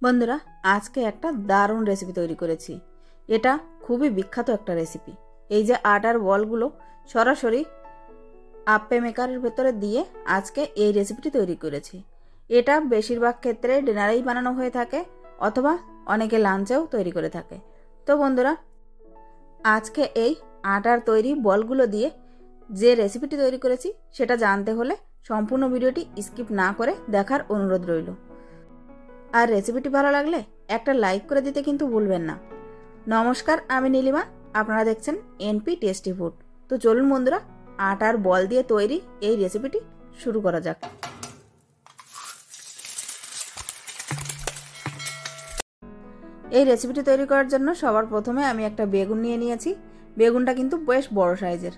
বন্ধুরা, আজকে একটা দারুণ রেসিপি তৈরি করেছি। এটা খুবই বিখ্যাত একটা রেসিপি। এই যে আটার বলগুলো সরাসরি আপ্পে মেকারের ভেতরে দিয়ে আজকে এই রেসিপিটি তৈরি করেছি। এটা বেশিরভাগ ক্ষেত্রে ডিনারেই বানানো হয়ে থাকে অথবা অনেকে লাঞ্চেও তৈরি করে থাকে। তো বন্ধুরা, আজকে এই আটার তৈরি বলগুলো দিয়ে যে রেসিপিটি তৈরি করেছি সেটা জানতে হলে সম্পূর্ণ ভিডিওটি স্কিপ না করে দেখার অনুরোধ রইল। আর রেসিপিটি ভালো লাগলে একটা লাইক করে দিতে কিন্তু ভুলবেন না। নমস্কার, আমি নীলিমা, আপনারা দেখছেন এনপি টেস্টি ফুড। তো চলুন বন্ধুরা, আটার বল দিয়ে তৈরি এই রেসিপিটি শুরু করা যাক। এই রেসিপিটি তৈরি করার জন্য সবার প্রথমে আমি একটা বেগুন নিয়ে নিয়েছি। বেগুনটা কিন্তু বেশ বড় সাইজের,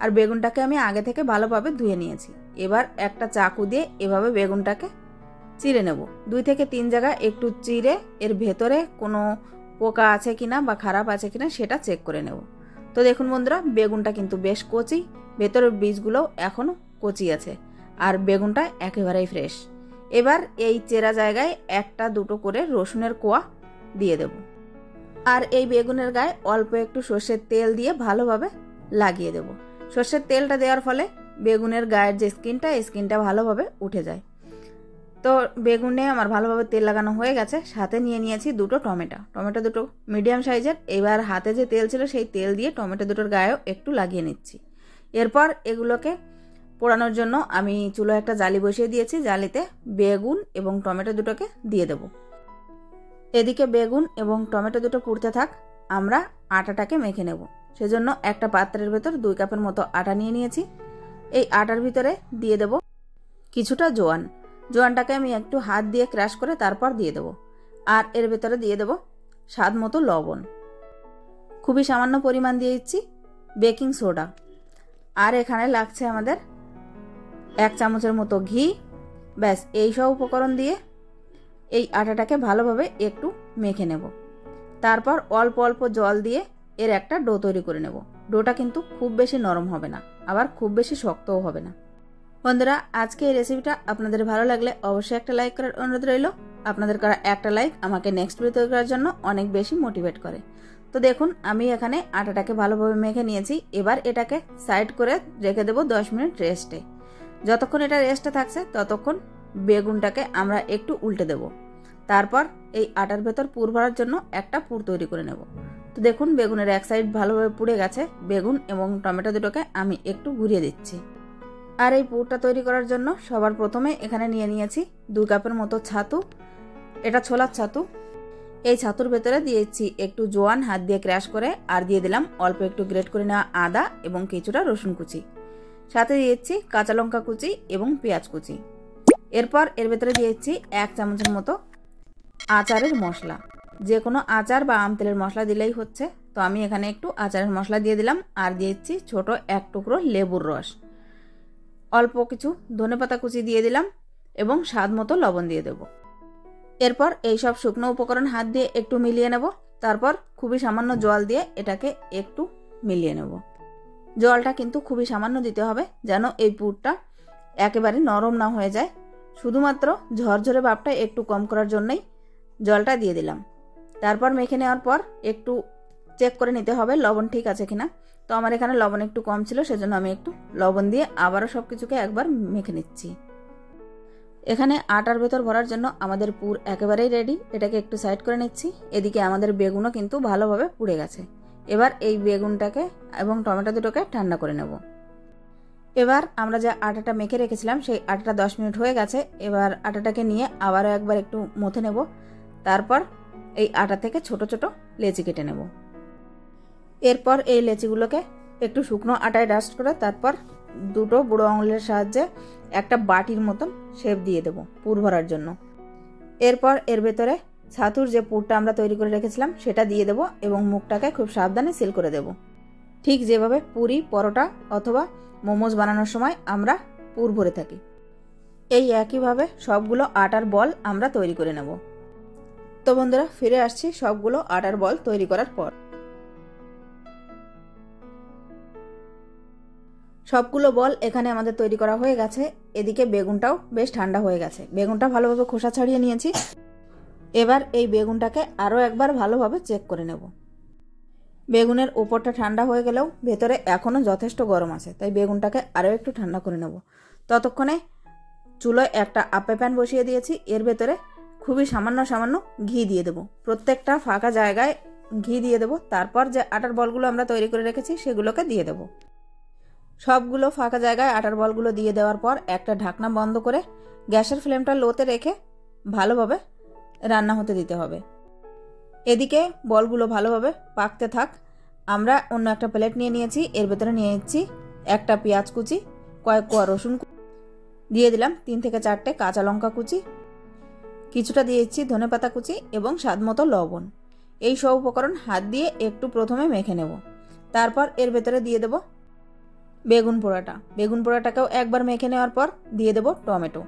আর বেগুনটাকে আমি আগে থেকে ভালোভাবে ধুয়ে নিয়েছি। এবার একটা চাকু দিয়ে এভাবে বেগুনটাকে চিড়ে নেব। 2 থেকে 3 জায়গা একটু চিড়ে এর ভেতরে কোনো পোকা আছে কিনা বা খারাপ আছে কিনা সেটা চেক করে নেব। তো দেখুন বন্ধুরা, বেগুনটা কিন্তু বেশ কচি, ভেতরের বীজগুলোও এখনো কচি আছে, আর বেগুনটা একেবারেই ফ্রেশ। এবার এই চেরা জায়গায় 1-2 করে রসুনের কোয়া দিয়ে দেব, আর এই বেগুনের গায়ে অল্প একটু সর্ষের তেল দিয়ে ভালোভাবে লাগিয়ে দেব। সর্ষের তেলটা দেওয়ার ফলে বেগুনের গায়ের যে স্কিনটা, এই স্কিনটা ভালোভাবে উঠে যায়। তো বেগুনে আমার ভালোভাবে তেল লাগানো হয়ে গেছে। সাথে নিয়ে নিয়েছি 2টো টমেটো দুটো মিডিয়াম সাইজের। এবার হাতে যে তেল ছিল সেই তেল দিয়ে টমেটো দুটোর গায়েও একটু লাগিয়ে নিচ্ছি। এরপর এগুলোকে পোড়ানোর জন্য আমি চুলোয় একটা জালি বসিয়ে দিয়েছি। জালিতে বেগুন এবং টমেটো দুটোকে দিয়ে দেব। এদিকে বেগুন এবং টমেটো দুটো পুড়তে থাক, আমরা আটাটাকে মেখে নেব। সেজন্য একটা পাত্রের ভেতর 2 কাপের মতো আটা নিয়ে নিয়েছি। এই আটার ভিতরে দিয়ে দেব কিছুটা জোয়ান। জোয়ানটাকে আমি একটু হাত দিয়ে ক্রাশ করে তারপর দিয়ে দেব। আর এর ভেতরে দিয়ে দেব স্বাদ মতো লবণ। খুবই সামান্য পরিমাণ দিয়ে দিচ্ছি বেকিং সোডা। আর এখানে লাগছে আমাদের 1 চামচের মতো ঘি। ব্যাস, এই সব উপকরণ দিয়ে এই আটাটাকে ভালোভাবে একটু মেখে নেব। তারপর অল্প অল্প জল দিয়ে এর একটা ডো তৈরি করে নেব। ডোটা কিন্তু খুব বেশি নরম হবে না, আবার খুব বেশি শক্তও হবে না। বন্ধুরা, আজকে এই রেসিপিটা আপনাদের ভালো লাগলে অবশ্যই একটা লাইক করার অনুরোধ রইল। আপনাদের করা একটা লাইক আমাকে নেক্সট ভিডিও তৈরি করার জন্য অনেক বেশি মোটিভেট করে। তো দেখুন, আমি এখানে আটাটাকে ভালোভাবে মেখে নিয়েছি। এবার এটাকে সাইড করে রেখে দেব 10 মিনিট রেস্টে। যতক্ষণ এটা রেস্টে থাকছে ততক্ষণ বেগুনটাকে আমরা একটু উল্টে দেব। তারপর এই আটার ভেতর পুর ভরার জন্য একটা পুর তৈরি করে নেব। তো দেখুন, বেগুনের এক সাইড ভালোভাবে পুড়ে গেছে। বেগুন এবং টমেটো দুটোকে আমি একটু ঘুরিয়ে দিচ্ছি। আর এই পুরটা তৈরি করার জন্য সবার প্রথমে এখানে নিয়ে নিয়েছি 2 কাপের মতো ছাতু। এটা ছোলার ছাতু। এই ছাতুর ভেতরে দিয়েছি একটু জোয়ান হাত দিয়ে ক্র্যাশ করে, আর দিয়ে দিলাম অল্প একটু গ্রেট করে নেওয়া আদা এবং কিছুটা রসুন কুচি। সাথে দিয়েছি কাঁচা লঙ্কা কুচি এবং পেঁয়াজ কুচি। এরপর এর ভেতরে দিয়েছি 1 চামচের মতো আচারের মশলা। যে কোনো আচার বা আম তেলের মশলা দিলেই হচ্ছে। তো আমি এখানে একটু আচারের মশলা দিয়ে দিলাম, আর দিয়েছি ছোট 1 টুকরো লেবুর রস। অল্প কিছু ধনেপাতা কুচি দিয়ে দিলাম এবং স্বাদ মতো লবণ দিয়ে দেব। এরপর এই সব শুকনো উপকরণ হাত দিয়ে একটু মিলিয়ে নেব। তারপর খুবই সামান্য জল দিয়ে এটাকে একটু মিলিয়ে নেব। জলটা কিন্তু খুবই সামান্য দিতে হবে, যেন এই পুরটা একেবারে নরম না হয়ে যায়। শুধুমাত্র ঝরঝরে ভাবটা একটু কম করার জন্যই জলটা দিয়ে দিলাম। তারপর মেখে নেওয়ার পর একটু চেক করে নিতে হবে লবণ ঠিক আছে কিনা। তো আমার এখানে লবণ একটু কম ছিল, সেজন্য আমি একটু লবণ দিয়ে আবারও সব কিছুকে একবার মেখে নিচ্ছি। এখানে আটার ভেতর ভরার জন্য আমাদের পুর একেবারেই রেডি। এটাকে একটু সাইড করে নিচ্ছি। এদিকে আমাদের বেগুনও কিন্তু ভালোভাবে পুড়ে গেছে। এবার এই বেগুনটাকে এবং টমেটো দুটোকে ঠান্ডা করে নেব। এবার আমরা যে আটাটা মেখে রেখেছিলাম সেই আটাটা 10 মিনিট হয়ে গেছে। এবার আটাটাকে নিয়ে আবারও একবার একটু মথে নেব। তারপর এই আটা থেকে ছোট ছোট লেচি কেটে নেব। এরপর এই লেচিগুলোকে একটু শুকনো আটায় ডাস্ট করে তারপর 2টো বুড়ো আঙুলের সাহায্যে একটা বাটির মতন শেপ দিয়ে দেব পুর ভরার জন্য। এরপর এর ভেতরে ছাতুর যে পুরটা আমরা তৈরি করে রেখেছিলাম সেটা দিয়ে দেব এবং মুখটাকে খুব সাবধানে সিল করে দেব। ঠিক যেভাবে পুরি, পরোটা অথবা মোমোজ বানানোর সময় আমরা পুর ভরে থাকি, এই একইভাবে সবগুলো আটার বল আমরা তৈরি করে নেব। তো বন্ধুরা, ফিরে আসছি সবগুলো আটার বল তৈরি করার পর। সবগুলো বল এখানে আমাদের তৈরি করা হয়ে গেছে। এদিকে বেগুনটাও বেশ ঠান্ডা হয়ে গেছে। বেগুনটা ভালোভাবে খোসা ছাড়িয়ে নিয়েছি। এবার এই বেগুনটাকে আরও একবার ভালোভাবে চেক করে নেব। বেগুনের উপরটা ঠান্ডা হয়ে গেলেও ভেতরে এখনও যথেষ্ট গরম আছে, তাই বেগুনটাকে আরও একটু ঠান্ডা করে নেব। ততক্ষণে চুলোয় একটা আপে প্যান বসিয়ে দিয়েছি। এর ভেতরে খুবই সামান্য সামান্য ঘি দিয়ে দেবো। প্রত্যেকটা ফাঁকা জায়গায় ঘি দিয়ে দেবো। তারপর যে আটার বলগুলো আমরা তৈরি করে রেখেছি সেগুলোকে দিয়ে দেবো। সবগুলো ফাঁকা জায়গায় আটার বলগুলো দিয়ে দেওয়ার পর একটা ঢাকনা বন্ধ করে গ্যাসের ফ্লেমটা লোতে রেখে ভালোভাবে রান্না হতে দিতে হবে। এদিকে বলগুলো ভালোভাবে পাকতে থাক। আমরা অন্য একটা প্লেট নিয়ে নিয়েছি। এর ভেতরে নিয়ে নিচ্ছি একটা পেঁয়াজ কুচি, কয়েক কোয়া রসুন দিয়ে দিলাম, 3 থেকে 4টে কাঁচা লঙ্কা কুচি, কিছুটা দিয়েছি ধনেপাতা কুচি এবং স্বাদমতো লবণ। এই সব উপকরণ হাত দিয়ে একটু প্রথমে মেখে নেব। তারপর এর ভেতরে দিয়ে দেব বেগুন পোড়াটা। বেগুন পোড়াটাকেও একবার মেখে নেওয়ার পর দিয়ে দেব টমেটো।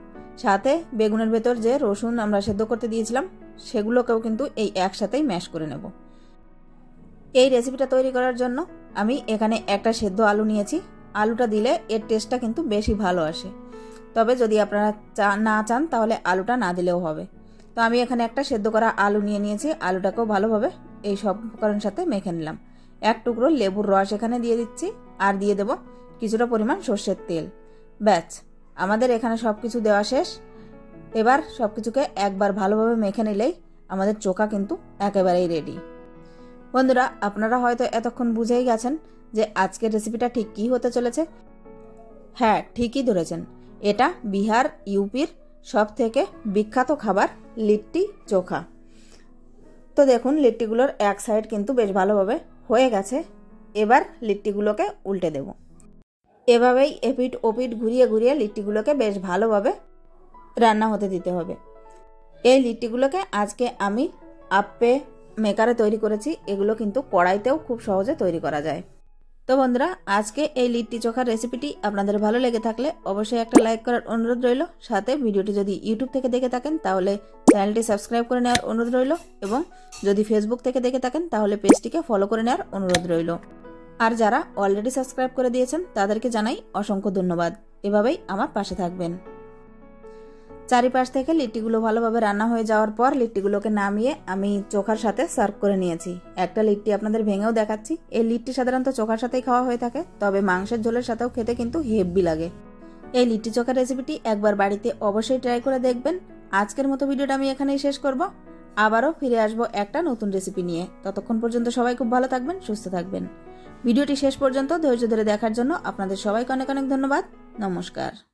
সাথে বেগুনের ভেতর যে রসুন আমরা সেদ্ধ করতে দিয়েছিলাম সেগুলোকেও কিন্তু এই একসাথেই ম্যাশ করে নেব। এই রেসিপিটা তৈরি করার জন্য আমি এখানে একটা সেদ্ধ আলু নিয়েছি। আলুটা দিলে এর টেস্টটা কিন্তু বেশি ভালো আসে। তবে যদি আপনারা না চান তাহলে আলুটা না দিলেও হবে। তো আমি এখানে একটা সেদ্ধ করা আলু নিয়ে নিয়েছি। আলুটাকেও ভালোভাবে এই সব উপকরণের সাথে মেখে নিলাম। এক টুকরো লেবুর রস এখানে দিয়ে দিচ্ছি, আর দিয়ে দেব কিছুটা পরিমাণ সর্ষের তেল। ব্যাস, আমাদের এখানে সব কিছু দেওয়া শেষ। এবার সব কিছুকে একবার ভালোভাবে মেখে নিলেই আমাদের চোখা কিন্তু একেবারেই রেডি। বন্ধুরা, আপনারা হয়তো এতক্ষণ বুঝেই গেছেন যে আজকের রেসিপিটা ঠিক কী হতে চলেছে। হ্যাঁ, ঠিকই ধরেছেন, এটা বিহার ইউপির সব থেকে বিখ্যাত খাবার লিট্টি চোখা। তো দেখুন, লিট্টিগুলোর এক সাইড কিন্তু বেশ ভালোভাবে হয়ে গেছে। এবার লিট্টিগুলোকে উল্টে দেব। এভাবেই এপিট ওপিট ঘুরিয়ে ঘুরিয়ে লিট্টিগুলোকে বেশ ভালোভাবে রান্না হতে দিতে হবে। এই লিট্টিগুলোকে আজকে আমি আপ্পে মেকারে তৈরি করেছি। এগুলো কিন্তু কড়াইতেও খুব সহজে তৈরি করা যায়। তো বন্ধুরা, আজকে এই লিট্টি চোখার রেসিপিটি আপনাদের ভালো লেগে থাকলে অবশ্যই একটা লাইক করার অনুরোধ রইল। সাথে ভিডিওটি যদি ইউটিউব থেকে দেখে থাকেন তাহলে চ্যানেলটি সাবস্ক্রাইব করে নেওয়ার অনুরোধ রইল, এবং যদি ফেসবুক থেকে দেখে থাকেন তাহলে পেজটিকে ফলো করে নেওয়ার অনুরোধ রইল। আর যারা অলরেডি সাবস্ক্রাইব করে দিয়েছেন তাদেরকে জানাই অসংখ্য ধন্যবাদ। এভাবেই আমার পাশে থাকবেন। চারিপাশ থেকে লিট্টিগুলো ভালোভাবে রান্না হয়ে যাওয়ার পর লিট্টিগুলোকে নামিয়ে আমি চোখার সাথে সার্ভ করে নিয়েছি। একটা লিট্টি আপনাদের ভেঙেও দেখাচ্ছি। এই লিট্টি সাধারণত চোখার সাথেই খাওয়া হয়ে থাকে, তবে মাংসের ঝোলের সাথেও খেতে কিন্তু হেভি লাগে। এই লিট্টি চোখার রেসিপিটি একবার বাড়িতে অবশ্যই ট্রাই করে দেখবেন। আজকের মতো ভিডিওটা আমি এখানেই শেষ করব। আবারও ফিরে আসবো একটা নতুন রেসিপি নিয়ে। ততক্ষণ পর্যন্ত সবাই খুব ভালো থাকবেন, সুস্থ থাকবেন। ভিডিওটি শেষ পর্যন্ত ধৈর্য ধরে দেখার জন্য আপনাদের সবাইকে অনেক অনেক ধন্যবাদ। নমস্কার।